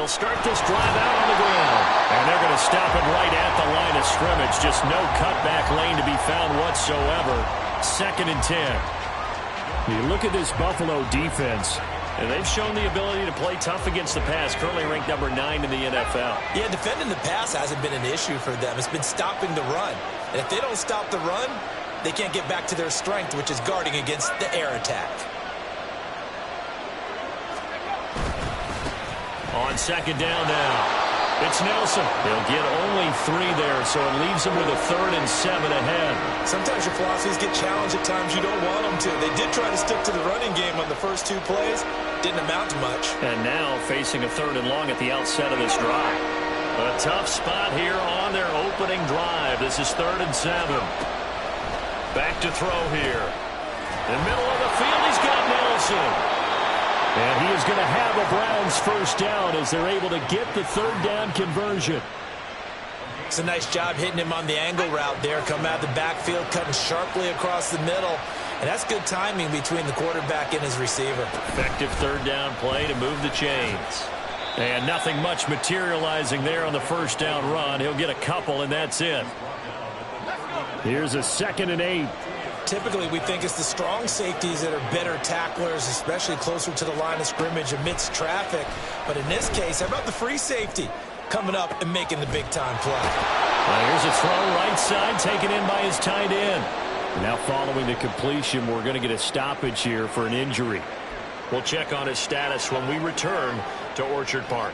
They'll start this drive out on the ground. And they're going to stop it right at the line of scrimmage. Just no cutback lane to be found whatsoever. 2nd and 10. You look at this Buffalo defense, and they've shown the ability to play tough against the pass, currently ranked number 9 in the NFL. Yeah, defending the pass hasn't been an issue for them. It's been stopping the run. And if they don't stop the run, they can't get back to their strength, which is guarding against the air attack. On 2nd down now. It's Nelson. He'll get only 3 there, so it leaves him with a 3rd and 7 ahead. Sometimes your philosophies get challenged at times you don't want them to. They did try to stick to the running game on the first 2 plays. Didn't amount to much. And now facing a 3rd and long at the outset of this drive. A tough spot here on their opening drive. This is 3rd and 7. Back to throw here. In the middle of the field, he's got Nelson. And he is going to have a Browns first down as they're able to get the 3rd down conversion. It's a nice job hitting him on the angle route there. Come out of the backfield, cutting sharply across the middle. And that's good timing between the quarterback and his receiver. Effective 3rd down play to move the chains. And nothing much materializing there on the first down run. He'll get a couple, and that's it. Here's a 2nd and 8. Typically, we think it's the strong safeties that are better tacklers, especially closer to the line of scrimmage amidst traffic. But in this case, how about the free safety coming up and making the big-time play? Well, here's a throw right side, taken in by his tight end. Now following the completion, we're going to get a stoppage here for an injury. We'll check on his status when we return to Orchard Park.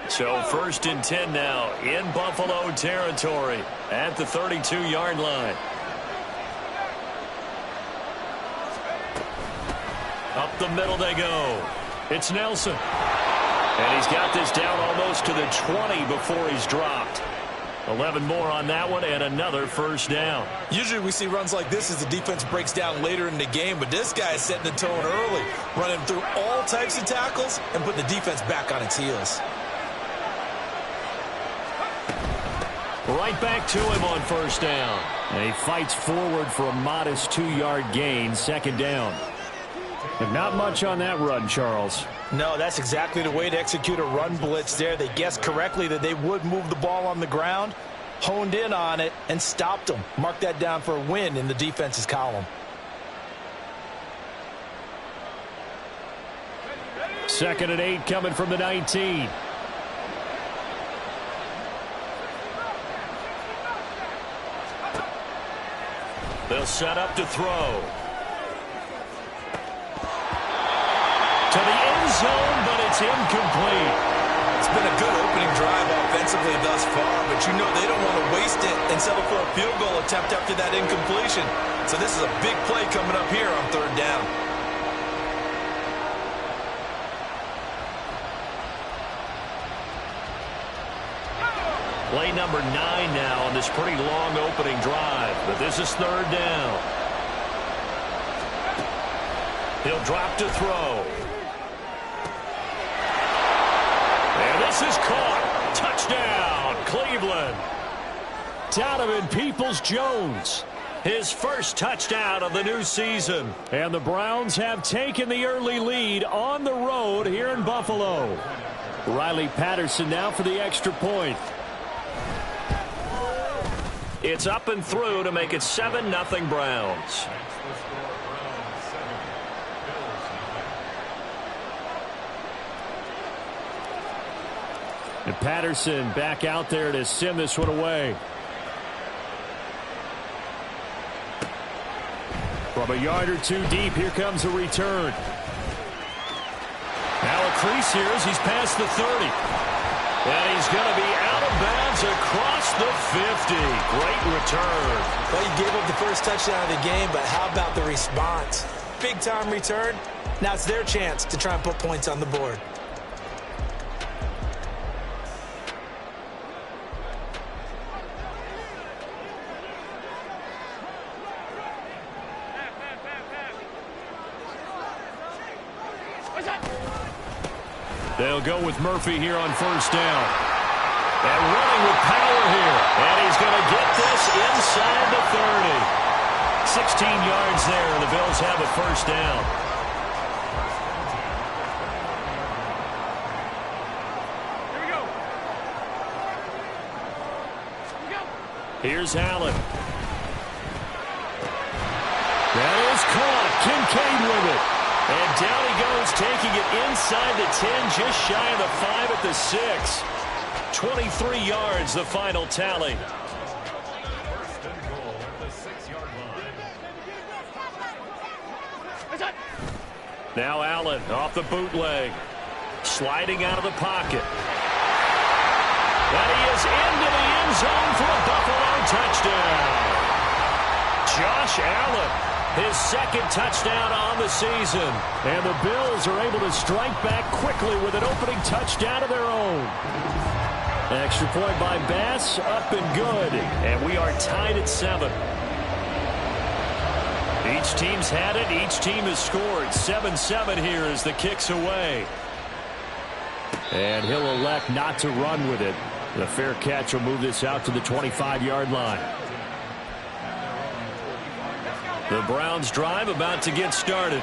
So 1st and 10 now in Buffalo territory at the 32-yard line. Up the middle they go. It's Nelson. And he's got this down almost to the 20 before he's dropped. 11 more on that one and another first down. Usually we see runs like this as the defense breaks down later in the game, but this guy is setting the tone early, running through all types of tackles and putting the defense back on its heels. Right back to him on first down. And he fights forward for a modest 2-yard gain, 2nd down. But not much on that run, Charles. No, that's exactly the way to execute a run blitz there. They guessed correctly that they would move the ball on the ground, honed in on it, and stopped them. Mark that down for a win in the defense's column. 2nd and 8 coming from the 19. They'll set up to throw. To the end zone, but it's incomplete. It's been a good opening drive offensively thus far, but you know they don't want to waste it and settle for a field goal attempt after that incompletion. So this is a big play coming up here on 3rd down. Play number 9 now on this pretty long opening drive, but this is 3rd down. He'll drop to throw. And this is caught. Touchdown, Cleveland. Donovan Peoples-Jones, his first touchdown of the new season. And the Browns have taken the early lead on the road here in Buffalo. Riley Patterson now for the extra point. It's up and through to make it 7-0 Browns. And Patterson back out there to send this one away. From a yard or 2 deep, here comes a return. Now a crease here as he's past the 30. And he's going to be out of bounds across the 50. Great return. Well, he gave up the first touchdown of the game, but how about the response? Big-time return. Now it's their chance to try and put points on the board. They'll go with Murphy here on first down. And running with power here. And he's going to get this inside the 30. 16 yards there, and the Bills have a first down. Here's Allen. That is caught. Kincaid with it. And down he goes, taking it inside the 10, just shy of the 5 at the 6. 23 yards, the final tally. First and goal at the 6-yard line. Now Allen off the bootleg. Sliding out of the pocket. And he is into the end zone for a Buffalo touchdown. Josh Allen, his second touchdown on the season. And the Bills are able to strike back quickly with an opening touchdown of their own. Extra point by Bass, up and good. And we are tied at 7. Each team's had it. Each team has scored. 7-7 here as the kick's away. And he'll elect not to run with it. The fair catch will move this out to the 25-yard line. The Browns drive about to get started.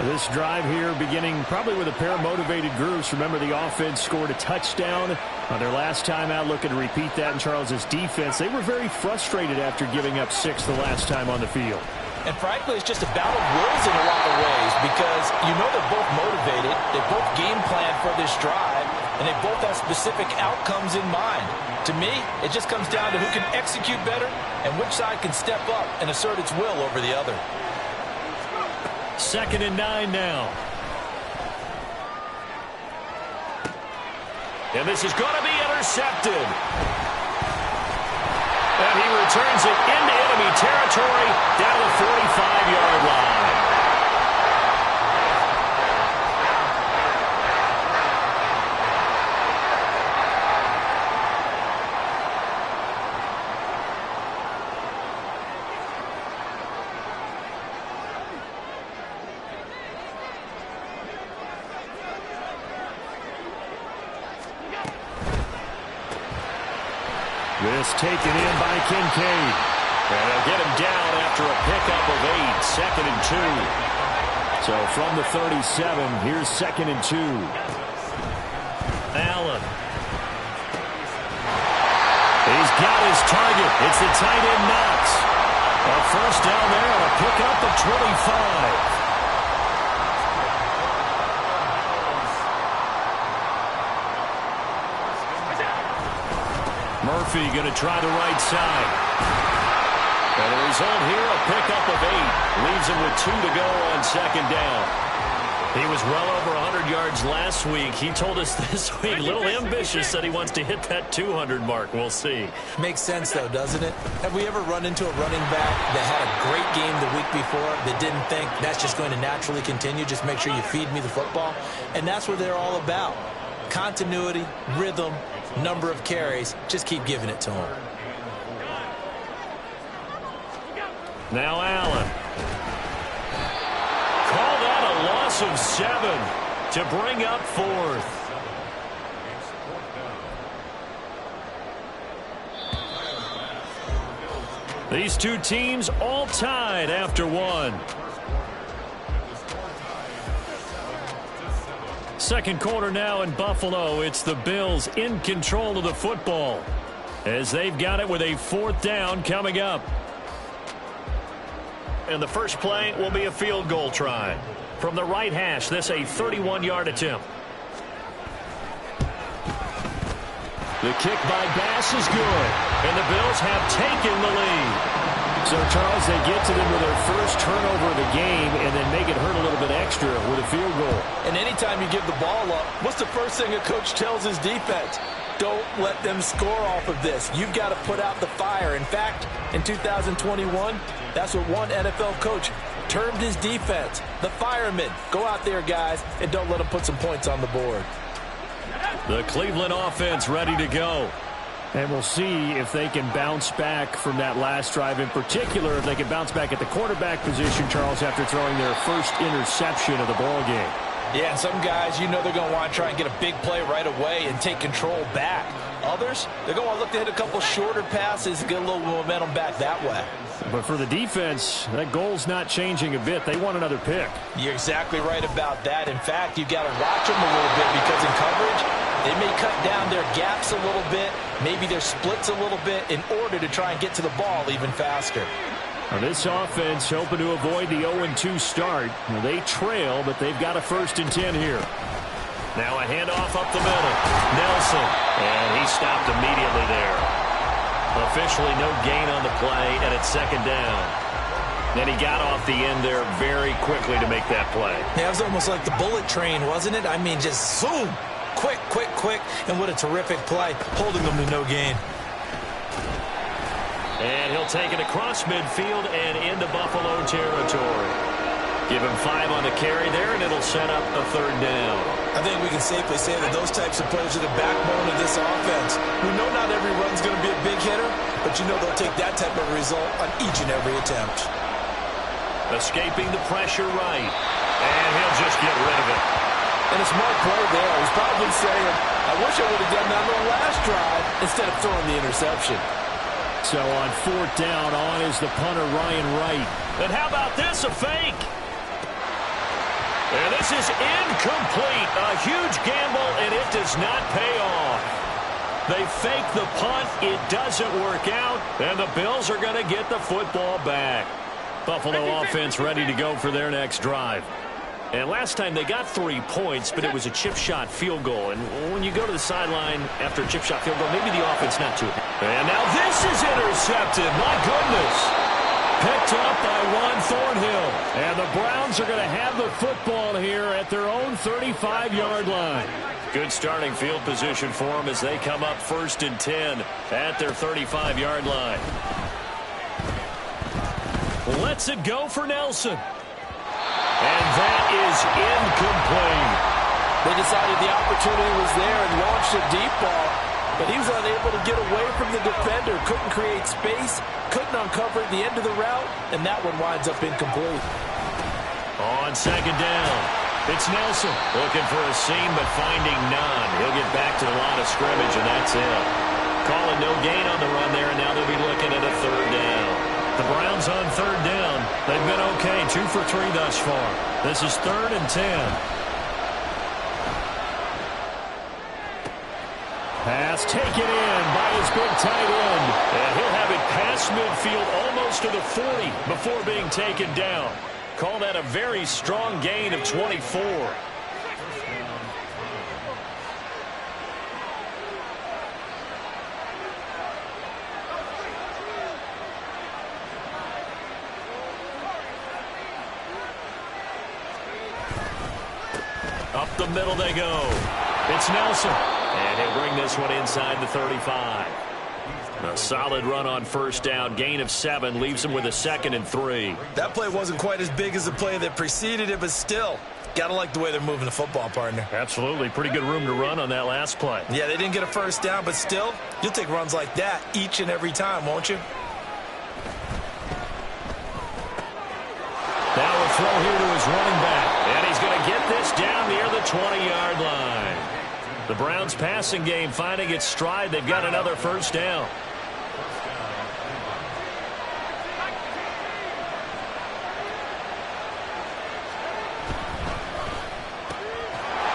This drive here beginning probably with a pair of motivated groups. Remember, the offense scored a touchdown on their last time out, looking to repeat that in Charles' defense. They were very frustrated after giving up 6 the last time on the field. And frankly, it's just a battle of wills in a lot of ways because you know they're both motivated. They both game plan for this drive, and they both have specific outcomes in mind. To me, it just comes down to who can execute better and which side can step up and assert its will over the other. 2nd and 9 now. And this is going to be intercepted. And he returns it into enemy territory down the 45-yard line. This taken in by Kincaid. And they'll get him down after a pickup of 8. 2nd and 2. So from the 37, here's 2nd and 2. Allen. He's got his target. It's the tight end Knox. A first down there and a pickup of 25. Murphy going to try the right side. And the result here, a pickup of 8. Leaves him with 2 to go on 2nd down. He was well over 100 yards last week. He told us this week, a little ambitious, said he wants to hit that 200 mark. We'll see. Makes sense, though, doesn't it? Have we ever run into a running back that had a great game the week before that didn't think that's just going to naturally continue? Just make sure you feed me the football. And that's what they're all about. Continuity, rhythm, number of carries. Just keep giving it to him. Now Allen. Call that a loss of 7 to bring up 4th. These two teams all tied after 1. Second quarter now in Buffalo. It's the Bills in control of the football as they've got it with a 4th down coming up. And the first play will be a field goal try. From the right hash, this a 31-yard attempt. The kick by Bass is good. And the Bills have taken the lead. So, Charles, they get to them with their first turnover of the game and then make it hurt a little bit extra with a field goal. And anytime you give the ball up, what's the first thing a coach tells his defense? Don't let them score off of this. You've got to put out the fire. In fact, in 2021, that's what one NFL coach termed his defense, the firemen. Go out there, guys, and don't let them put some points on the board. The Cleveland offense ready to go. And we'll see if they can bounce back from that last drive, in particular, if they can bounce back at the quarterback position, Charles, after throwing their first interception of the ball game. Yeah, and some guys, you know they're going to want to try and get a big play right away and take control back. others, they're going to look to hit a couple shorter passes, get a little momentum back that way. But for the defense, that goal's not changing a bit. They want another pick. You're exactly right about that. In fact, you've got to watch them a little bit because in coverage, they may cut down their gaps a little bit, maybe their splits a little bit in order to try and get to the ball even faster. Now this offense hoping to avoid the 0-2 start. Now they trail, but they've got a 1st and 10 here. Now a handoff up the middle. Nelson. And he stopped immediately there. Officially no gain on the play, and it's 2nd down. Then he got off the end there very quickly to make that play. Yeah, it was almost like the bullet train, wasn't it? I mean, just zoom. Quick, quick, quick. And what a terrific play, holding them to no gain. And he'll take it across midfield and into Buffalo territory. Give him 5 on the carry there, and it'll set up a 3rd down. I think we can safely say that those types of players are the backbone of this offense. We know not every run's going to be a big hitter, but you know they'll take that type of result on each and every attempt. Escaping the pressure right. And he'll just get rid of it. And a smart play there. He's probably saying, I wish I would have done that on the last drive instead of throwing the interception. So on 4th down, on is the punter, Ryan Wright. And how about this, a fake? And this is incomplete. A huge gamble, and it does not pay off. They fake the punt. It doesn't work out, and the Bills are going to get the football back. Buffalo offense ready to go for their next drive. And last time they got 3 points, but it was a chip shot field goal. And when you go to the sideline after a chip shot field goal, maybe the offense not too. And now this is intercepted. My goodness. Picked up by Juan Thornhill. And the Browns are going to have the football here at their own 35-yard line. Good starting field position for them as they come up 1st and 10 at their 35-yard line. Lets it go for Nelson. And that is incomplete. They decided the opportunity was there and launched a deep ball, but he was unable to get away from the defender, couldn't create space, couldn't uncover at the end of the route, and that one winds up incomplete. On 2nd down, it's Nelson looking for a seam but finding none. He'll get back to the line of scrimmage, and that's it. Calling no gain on the run there, and now they'll be looking at a 3rd down. The Browns on 3rd down. They've been okay, 2 for 3 thus far. This is 3rd and 10. Pass taken in by his big tight end. And he'll have it past midfield almost to the 40 before being taken down. Call that a very strong gain of 24. Up the middle they go. It's Nelson. And he'll bring this one inside the 35. A solid run on 1st down. Gain of 7 leaves him with a 2nd and 3. That play wasn't quite as big as the play that preceded it, but still, got to like the way they're moving the football, partner. Absolutely. Pretty good room to run on that last play. Yeah, they didn't get a 1st down, but still, you'll take runs like that each and every time, won't you? Now a throw here to his running back. And he's going to get this down near the 20-yard line. The Browns passing game finding its stride. They've got another 1st down.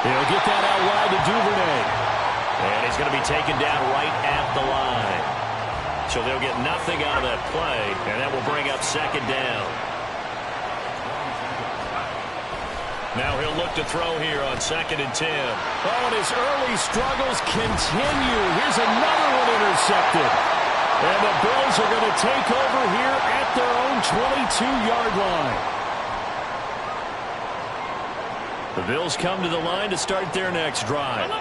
He'll get that out wide to Duvernay. And he's going to be taken down right at the line. So they'll get nothing out of that play, and that will bring up 2nd down. Now he'll look to throw here on 2nd and 10. Oh, and his early struggles continue. Here's another one intercepted. And the Bills are going to take over here at their own 22-yard line. The Bills come to the line to start their next drive.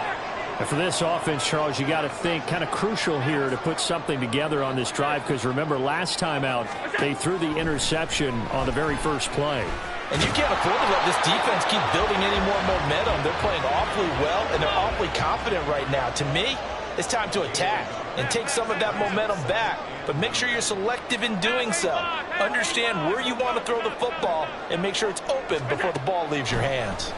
And for this offense, Charles, you got to think kind of crucial here to put something together on this drive, because remember last time out they threw the interception on the very first play. And you can't afford to let this defense keep building any more momentum. They're playing awfully well, and they're awfully confident right now. To me, it's time to attack and take some of that momentum back. But make sure you're selective in doing so. Understand where you want to throw the football and make sure it's open before the ball leaves your hands.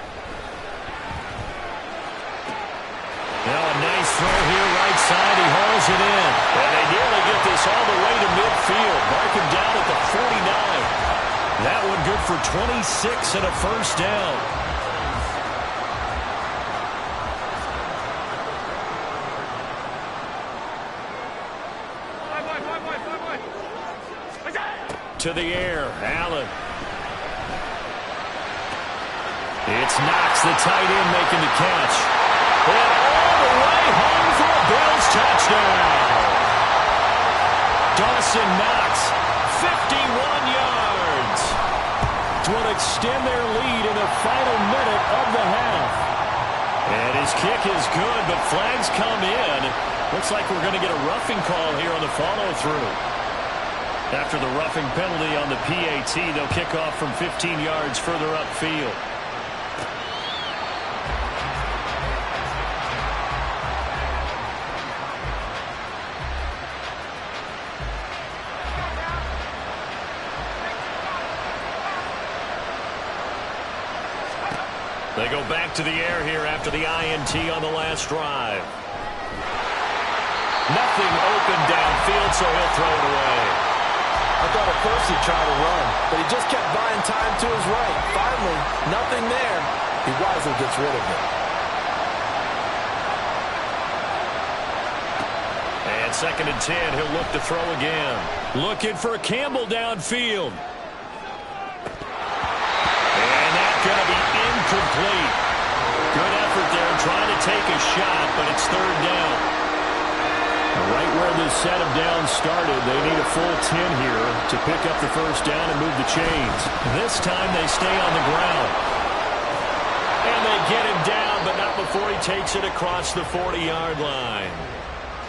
Now a nice throw here right side. He hauls it in. And they nearly get this all the way to midfield. Mark him down at the 49. That one good for 26 and a first down. To the air, Allen. It's Knox, the tight end, making the catch. And all the way home for a Bills touchdown. Dawson Knox, 51 yards. Will extend their lead in the final minute of the half. And his kick is good, but flags come in. Looks like we're going to get a roughing call here on the follow-through. After the roughing penalty on the PAT, they'll kick off from 15 yards further upfield. They go back to the air here after the INT on the last drive. Nothing open downfield, so he'll throw it away. I thought at first he'd try to run, but he just kept buying time to his right. Finally, nothing there. He wisely gets rid of it. And 2nd and 10, he'll look to throw again. Looking for Campbell downfield. And that's going to be incomplete. Good effort there trying to take a shot, but it's 3rd down. Right where this set of downs started, they need a full 10 here to pick up the first down and move the chains. This time they stay on the ground. And they get him down, but not before he takes it across the 40-yard line.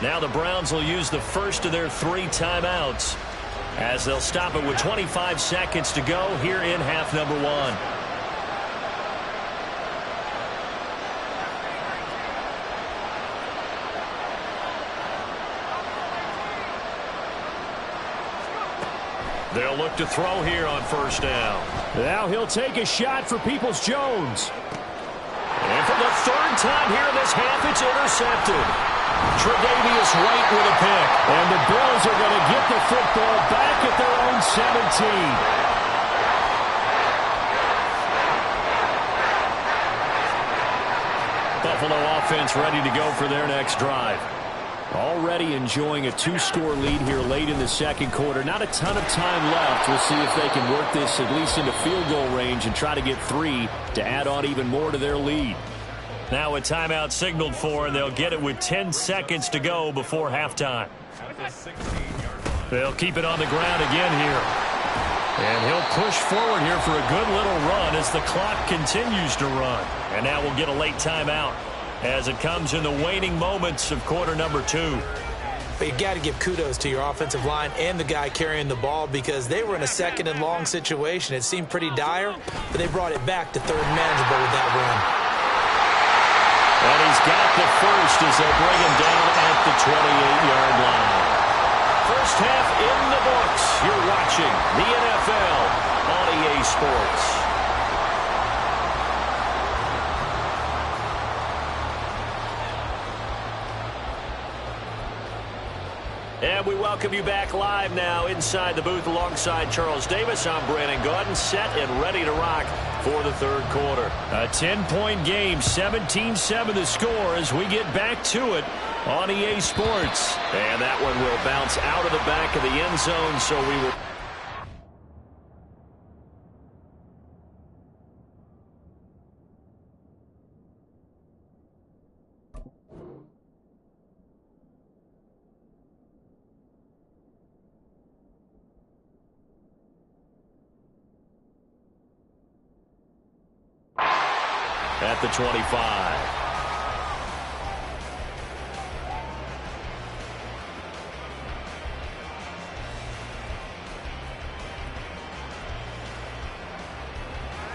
Now the Browns will use the first of their 3 timeouts as they'll stop it with 25 seconds to go here in half number 1. They'll look to throw here on first down. Now he'll take a shot for Peoples-Jones. And for the 3rd time here in this half, it's intercepted. Tre'Davious White with a pick. And the Bills are going to get the football back at their own 17. Buffalo offense ready to go for their next drive. Already enjoying a 2-score lead here late in the 2nd quarter. Not a ton of time left. We'll see if they can work this at least into field goal range and try to get 3 to add on even more to their lead. Now a timeout signaled for, and they'll get it with 10 seconds to go before halftime. They'll keep it on the ground again here. And he'll push forward here for a good little run as the clock continues to run. And now we'll get a late timeout as it comes in the waning moments of quarter number 2. But you got to give kudos to your offensive line and the guy carrying the ball because they were in a 2nd and long situation. It seemed pretty dire, but they brought it back to 3rd and manageable with that run. And he's got the first as they bring him down at the 28-yard line. First half in the books. You're watching the NFL on EA Sports. And we welcome you back live now inside the booth alongside Charles Davis. I'm Brandon Gaudin, set and ready to rock for the 3rd quarter. A 10-point game, 17-7 the score as we get back to it on EA Sports. And that one will bounce out of the back of the end zone, so we will... at the 25.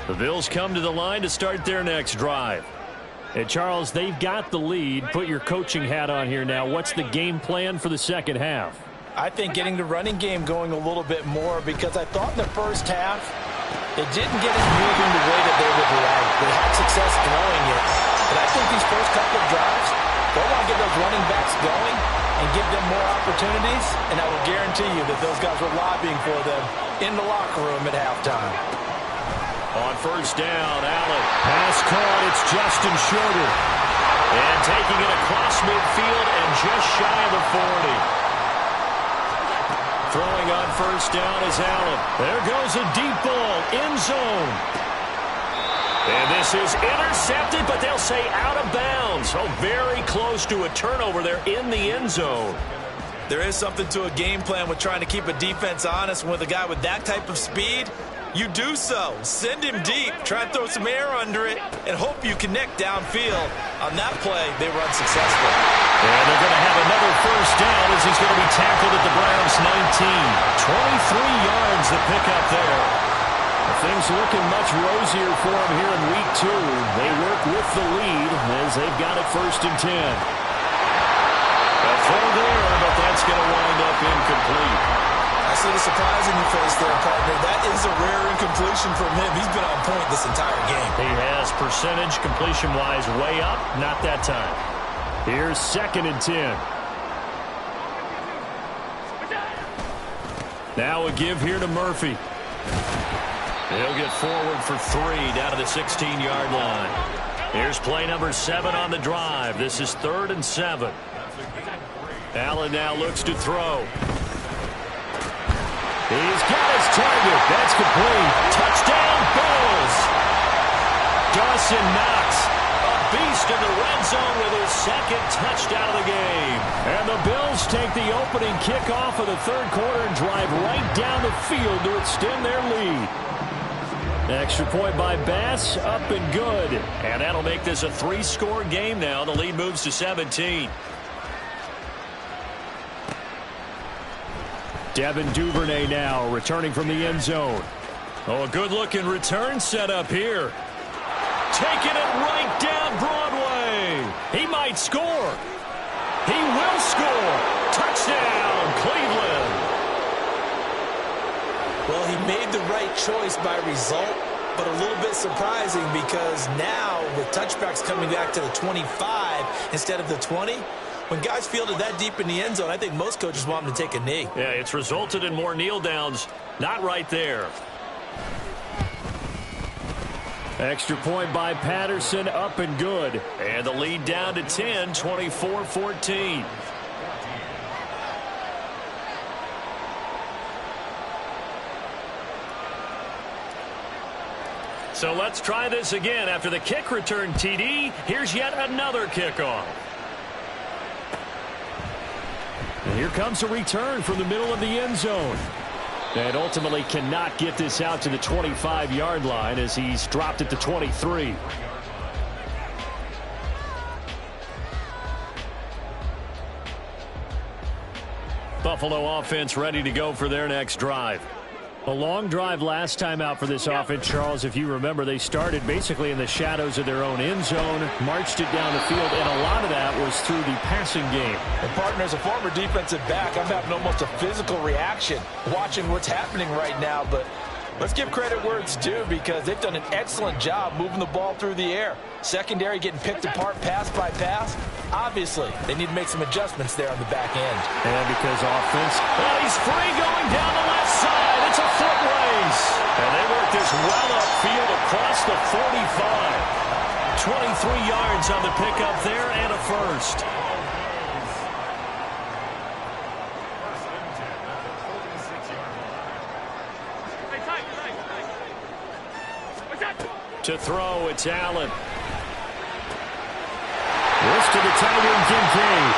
The Bills come to the line to start their next drive. And Charles, they've got the lead. Put your coaching hat on here now. What's the game plan for the 2nd half? I think getting the running game going a little bit more because I thought in the first half it didn't get it moving the way that they would like. They had success throwing it. But I think these first couple of drives, They want to get those running backs going and give them more opportunities, and I will guarantee you that those guys were lobbying for them in the locker room at halftime. On first down, Allen. Pass caught. It's Justin Shorter. And taking it across midfield and just shy of the 40. Throwing on first down is Allen. There goes a deep ball. End zone. And this is intercepted, but they'll say out of bounds. Oh, very close to a turnover there in the end zone. There is something to a game plan with trying to keep a defense honest. With a guy with that type of speed, you do so. Send him deep. Try and throw some air under it and hope you connect downfield. On that play, they were unsuccessful. And they're going to have another first down as he's going to be tackled at the Browns' 19. 23 yards the pickup there. Things looking much rosier for him here in week 2. They work with the lead as they've got it first and 10. A throw there, but that's going to wind up incomplete. I see the surprise in your face there, partner. That is a rare incompletion from him. He's been on point this entire game. He has percentage completion-wise way up, not that time. Here's second and 10. Now a give here to Murphy. He'll get forward for 3 down to the 16-yard line. Here's play number 7 on the drive. This is 3rd and 7. Allen now looks to throw. He's got his target. That's complete. Touchdown, Bills. Dawson Knox, a beast in the red zone with his second touchdown of the game. And the Bills take the opening kickoff of the 3rd quarter and drive right down the field to extend their lead. Extra point by Bass, up and good. And that'll make this a 3-score game now. The lead moves to 17. Devin Duvernay now returning from the end zone. Oh, a good-looking return set up here. Taking it right down Broadway. He might score. He will score. Touchdown, Cleveland. Well, he made the right choice by result, but a little bit surprising because now with touchbacks coming back to the 25 instead of the 20, when guys fielded that deep in the end zone, I think most coaches want them to take a knee. Yeah, it's resulted in more kneel downs. Not right there. Extra point by Patterson, up and good. And the lead down to 10, 24-14. So let's try this again. After the kick return TD, here's yet another kickoff. And here comes a return from the middle of the end zone. And ultimately cannot get this out to the 25-yard line as he's dropped at the 23. Buffalo offense ready to go for their next drive. A long drive last time out for this offense, Charles. If you remember, they started basically in the shadows of their own end zone, marched it down the field, and a lot of that was through the passing game. And partner, as a former defensive back, I'm having almost a physical reaction watching what's happening right now. But let's give credit where it's due because they've done an excellent job moving the ball through the air. Secondary getting picked apart pass by pass. Obviously, they need to make some adjustments there on the back end. And because offense, well, he's free going down the left side. It's a foot race. And they work this well upfield across the 45. 23 yards on the pickup there and a first. To throw, it's Allen. Wrist to the Tiger and Kincaid.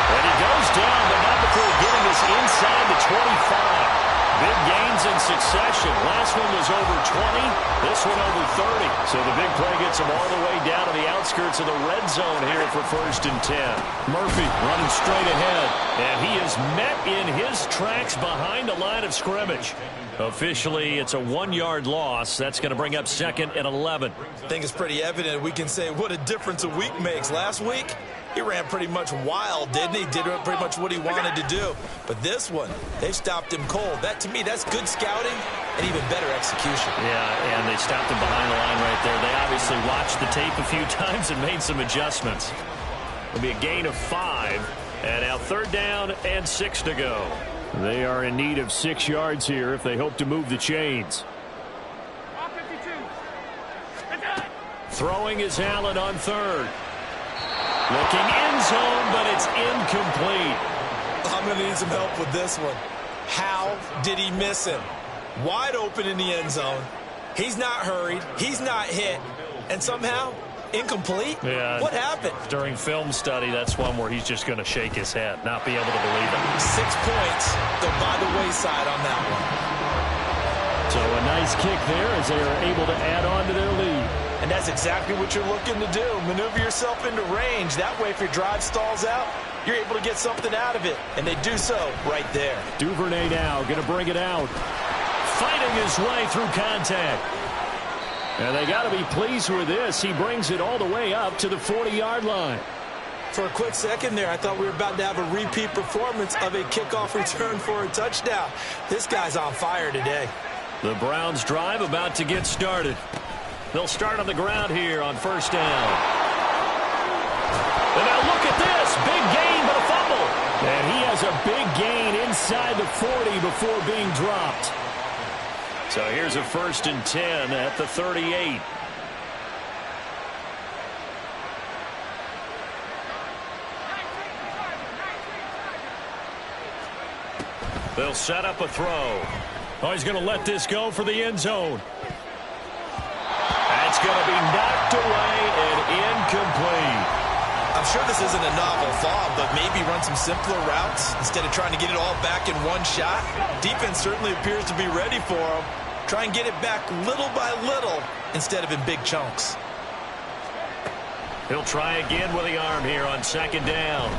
And he goes down, but not before getting this inside the 25. Big gains in succession. Last one was over 20. This one over 30. So the big play gets him all the way down to the outskirts of the red zone here for first and 10. Murphy running straight ahead. And he is met in his tracks behind the line of scrimmage. Officially, it's a 1-yard loss. That's going to bring up second and 11. I think it's pretty evident. We can say what a difference a week makes. Last week, he ran pretty much wild, didn't he? Did pretty much what he wanted to do. But this one, they stopped him cold. That, to me, that's good scouting and even better execution. Yeah, and they stopped him behind the line right there. They obviously watched the tape a few times and made some adjustments. It'll be a gain of 5. And now 3rd down and 6 to go. They are in need of 6 yards here if they hope to move the chains. Throwing is Allen on 3rd. Looking end zone, but it's incomplete. I'm going to need some help with this one. How did he miss him? Wide open in the end zone. He's not hurried. He's not hit. And somehow, incomplete? Yeah. What happened? During film study, that's one where he's just going to shake his head, not be able to believe it. 6 points go by the wayside on that one. So a nice kick there as they are able to add on to their lead. And that's exactly what you're looking to do. Maneuver yourself into range. That way, if your drive stalls out, you're able to get something out of it. And they do so right there. Duvernay now going to bring it out. Fighting his way through contact. And they got to be pleased with this. He brings it all the way up to the 40-yard line. For a quick second there, I thought we were about to have a repeat performance of a kickoff return for a touchdown. This guy's on fire today. The Browns drive about to get started. They'll start on the ground here on 1st down. And now look at this. Big gain, but a fumble. And he has a big gain inside the 40 before being dropped. So here's a 1st and 10 at the 38. They'll set up a throw. Oh, he's going to let this go for the end zone. That's going to be knocked away and incomplete. I'm sure this isn't a novel thought, but maybe run some simpler routes instead of trying to get it all back in one shot. Defense certainly appears to be ready for him. Try and get it back little by little instead of in big chunks. He'll try again with the arm here on 2nd down.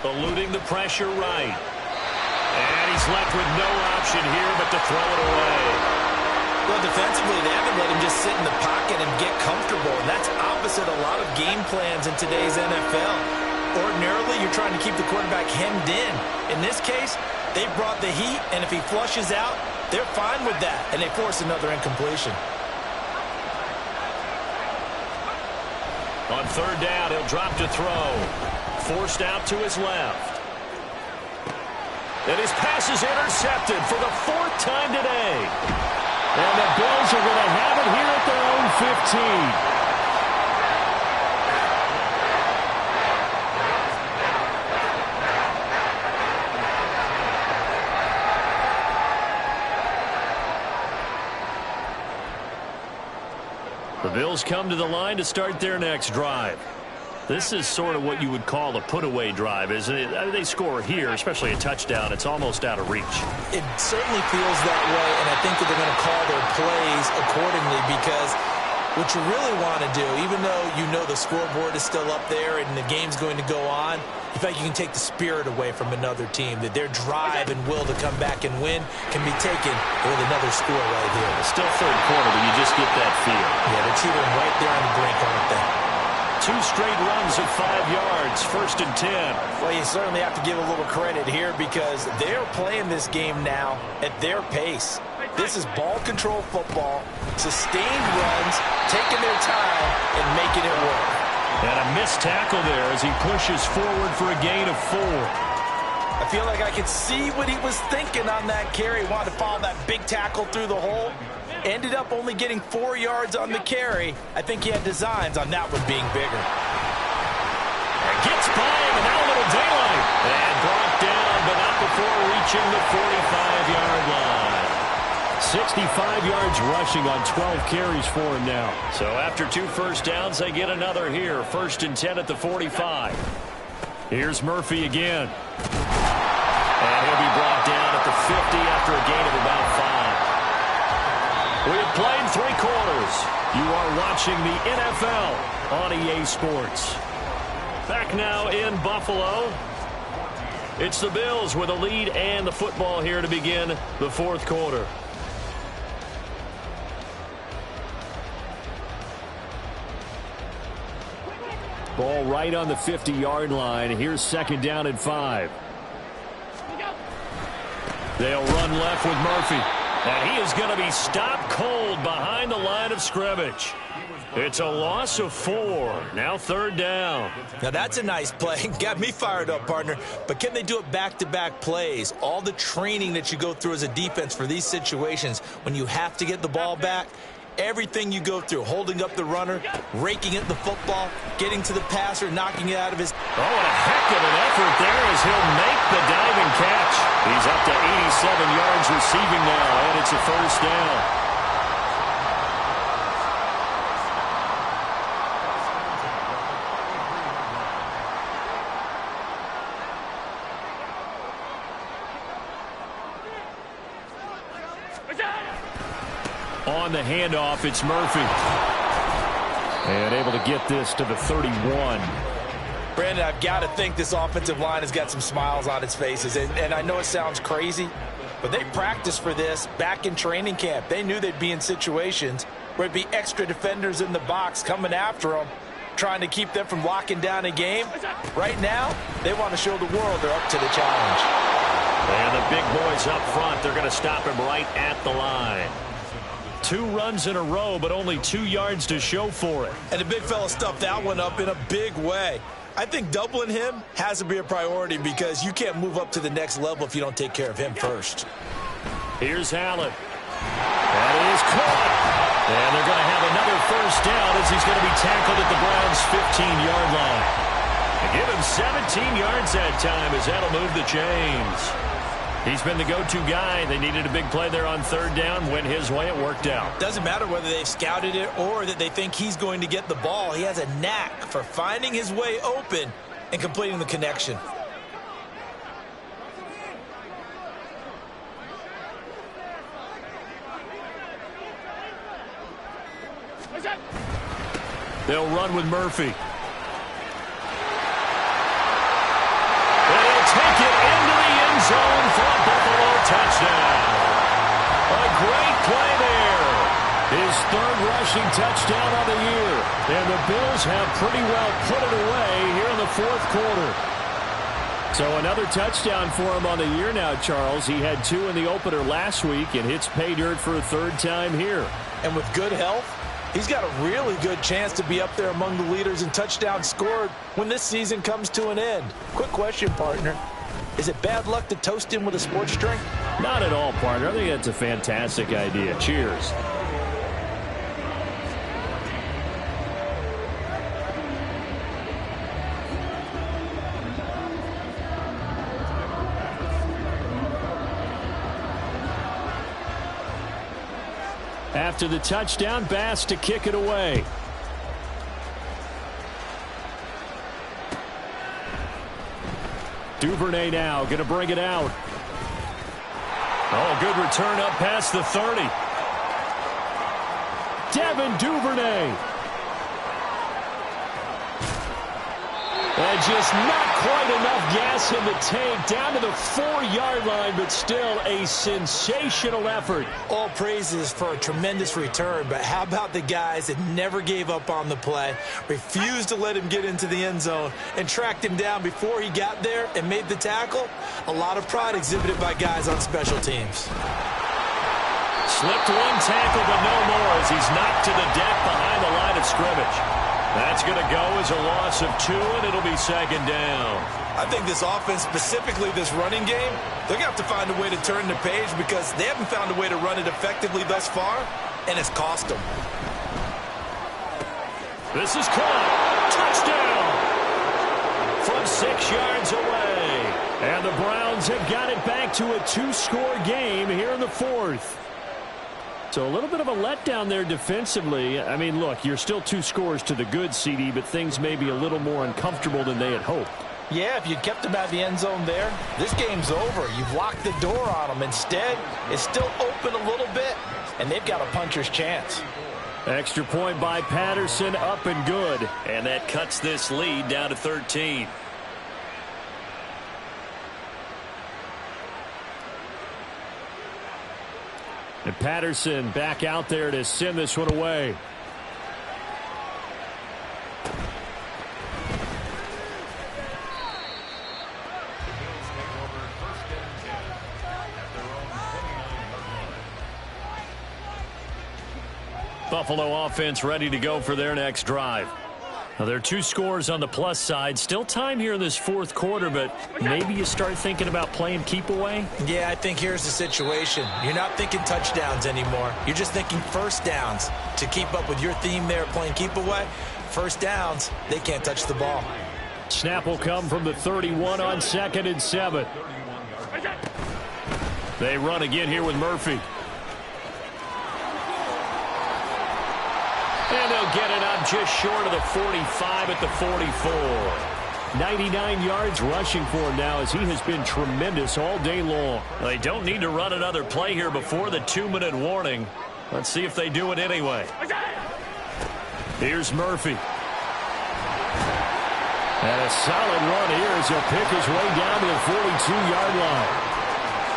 Eluding the pressure right. And he's left with no option here but to throw it away. Well, defensively, they haven't let him just sit in the pocket and get comfortable. And that's opposite a lot of game plans in today's NFL. Ordinarily, you're trying to keep the quarterback hemmed in. In this case, they brought the heat, and if he flushes out, they're fine with that, and they force another incompletion. On 3rd down, he'll drop to throw. Forced out to his left. And his pass is intercepted for the 4th time today. And the Bills are going to have it here at their own 15. The Bills come to the line to start their next drive. This is sort of what you would call a put-away drive, isn't it? I mean, they score here, especially a touchdown. It's almost out of reach. It certainly feels that way, and I think that they're going to call their plays accordingly because what you really want to do, even though you know the scoreboard is still up there and the game's going to go on, in fact, you can take the spirit away from another team, that their drive and will to come back and win can be taken with another score right here. It's still 3rd quarter, but you just get that feel. Yeah, they're teetering right there on the brink, aren't they? 2 straight runs of 5 yards, 1st and 10. Well, you certainly have to give a little credit here because they're playing this game now at their pace. This is ball control football, sustained runs, taking their time, and making it work. And a missed tackle there as he pushes forward for a gain of 4. I feel like I could see what he was thinking on that carry. He wanted to follow that big tackle through the hole. Ended up only getting 4 yards on the carry. I think he had designs on that one being bigger. And gets by him, and now a little daylight. And brought down, but not before reaching the 45-yard line. 65 yards rushing on 12 carries for him now. So after 2 first downs, they get another here. 1st and 10 at the 45. Here's Murphy again. And he'll be brought down at the 50 after a gain of about 5. We have played 3 quarters. You are watching the NFL on EA Sports. Back now in Buffalo. It's the Bills with a lead and the football here to begin the 4th quarter. Ball right on the 50-yard line. Here's 2nd down and 5. They'll run left with Murphy. And he is going to be stopped cold behind the line of scrimmage. It's a loss of 4. Now 3rd down. Now that's a nice play. Got me fired up, partner. But can they do it back-to-back plays? All the training that you go through as a defense for these situations, when you have to get the ball back, everything you go through, holding up the runner, raking at the football, getting to the passer, knocking it out of his... Oh, and a heck of an effort there as he'll make the diving catch. He's up to 87 yards receiving now, and it's a 1st down. On the handoff, it's Murphy. And able to get this to the 31. Brandon, I've got to think this offensive line has got some smiles on its faces. And I know it sounds crazy, but they practiced for this back in training camp. They knew they'd be in situations where it'd be extra defenders in the box coming after them, trying to keep them from locking down a game. Right now, they want to show the world they're up to the challenge. And the big boys up front, they're going to stop him right at the line. 2 runs in a row, but only 2 yards to show for it. And the big fella stuffed that one up in a big way. I think doubling him has to be a priority because you can't move up to the next level if you don't take care of him first. Here's Allen. That is caught. And they're going to have another 1st down as he's going to be tackled at the Browns' 15-yard line. They give him 17 yards that time as that'll move the chains. He's been the go-to guy. They needed a big play there on 3rd down. Went his way. It worked out. Doesn't matter whether they've scouted it or that they think he's going to get the ball. He has a knack for finding his way open and completing the connection. They'll run with Murphy. They'll take it into the end zone for a Buffalo touchdown. A great play there. His 3rd rushing touchdown of the year. And the Bills have pretty well put it away here in the 4th quarter. So another touchdown for him on the year now, Charles. He had 2 in the opener last week and hits pay dirt for a 3rd time here. And with good health, he's got a really good chance to be up there among the leaders in touchdowns scored when this season comes to an end. Quick question, partner. Is it bad luck to toast him with a sports drink? Not at all, partner. I think that's a fantastic idea. Cheers. After the touchdown, Bass to kick it away. Duvernay now going to bring it out. Oh, good return up past the 30. Devin Duvernay. And just not quite enough gas in the tank, down to the 4-yard line, but still a sensational effort. All praises for a tremendous return, but how about the guys that never gave up on the play, refused to let him get into the end zone, and tracked him down before he got there and made the tackle? A lot of pride exhibited by guys on special teams. Slipped one tackle, but no more as he's knocked to the deck behind the line of scrimmage. That's going to go as a loss of 2, and it'll be 2nd down. I think this offense, specifically this running game, they're going to have to find a way to turn the page because they haven't found a way to run it effectively thus far, and it's cost them. This is caught. Touchdown! From 6 yards away. And the Browns have got it back to a 2-score game here in the 4th. So a little bit of a letdown there defensively. I mean, look, you're still 2 scores to the good, CD, but things may be a little more uncomfortable than they had hoped. Yeah, if you kept them out of the end zone there, this game's over. You've locked the door on them. Instead, it's still open a little bit, and they've got a puncher's chance. Extra point by Patterson, up and good. And that cuts this lead down to 13. And Patterson back out there to send this one away. Buffalo offense ready to go for their next drive. Now, there are 2 scores on the plus side. Still time here in this fourth quarter, but maybe you start thinking about playing keep away? Yeah, I think here's the situation. You're not thinking touchdowns anymore. You're just thinking first downs. To keep up with your theme there, playing keep away, first downs, they can't touch the ball. Snap will come from the 31 on 2nd and 7. They run again here with Murphy. And they'll get it up just short of the 45 at the 44. 99 yards rushing for him now as he has been tremendous all day long. They don't need to run another play here before the 2-minute warning. Let's see if they do it anyway. Here's Murphy. And a solid run here as he'll pick his way down to the 42-yard line.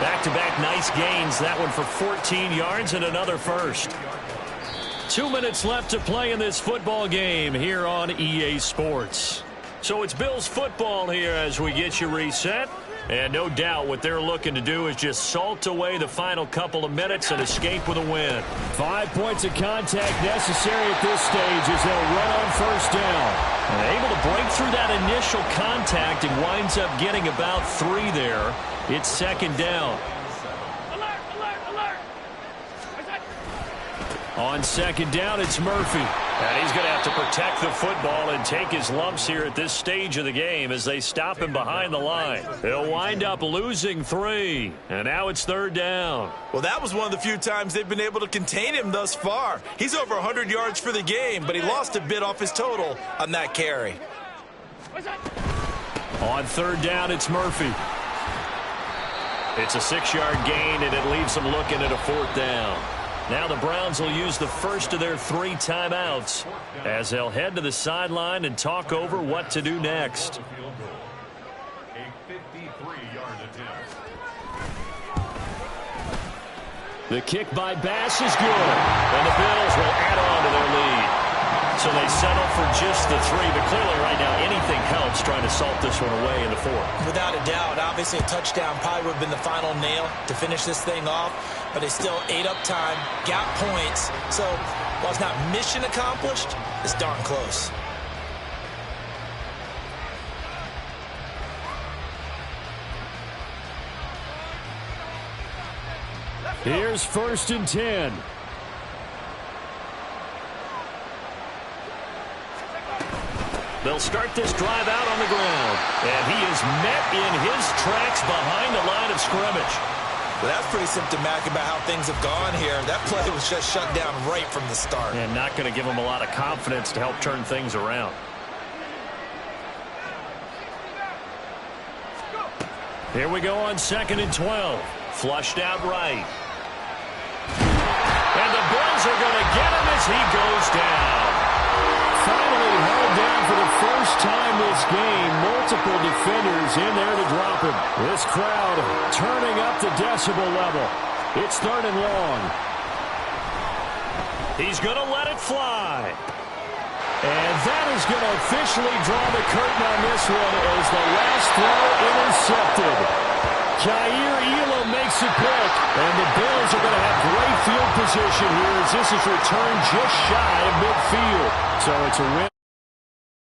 Back-to-back nice gains. That one for 14 yards and another first. 2 minutes left to play in this football game here on EA Sports. So it's Bills football here as we get you reset. And no doubt what they're looking to do is just salt away the final couple of minutes and escape with a win. 5 points of contact necessary at this stage as they'll run on first down. And able to break through that initial contact and winds up getting about 3 there. It's second down. On second down, it's Murphy. And he's going to have to protect the football and take his lumps here at this stage of the game as they stop him behind the line. He'll wind up losing 3. And now it's third down. Well, that was one of the few times they've been able to contain him thus far. He's over 100 yards for the game, but he lost a bit off his total on that carry. On third down, it's Murphy. It's a 6-yard gain, and it leaves them looking at a fourth down. Now the Browns will use the first of their 3 timeouts as they'll head to the sideline and talk over what to do next. A 53-yard attempt. The kick by Bass is good. And the Bills will add on to their lead. So they settle for just the 3, but clearly right now anything helps trying to salt this one away in the fourth. Without a doubt, obviously a touchdown probably would have been the final nail to finish this thing off, but they still ate up time, got points. So while it's not mission accomplished, it's darn close. Here's first and 10. They'll start this drive out on the ground. And he is met in his tracks behind the line of scrimmage. Well, that's pretty symptomatic about how things have gone here. That play was just shut down right from the start. And not going to give him a lot of confidence to help turn things around. Here we go on 2nd and 12. Flushed out right. And the Bills are going to get him as he goes down. Finally held down for the first time this game. Multiple defenders in there to drop him. This crowd turning up the decibel level. It's third and long. He's going to let it fly. And that is going to officially draw the curtain on this one as the last throw intercepted. Jair Elam makes a pick, and the Bills are going to have great field position here as this is returned just shy of midfield. So it's a win.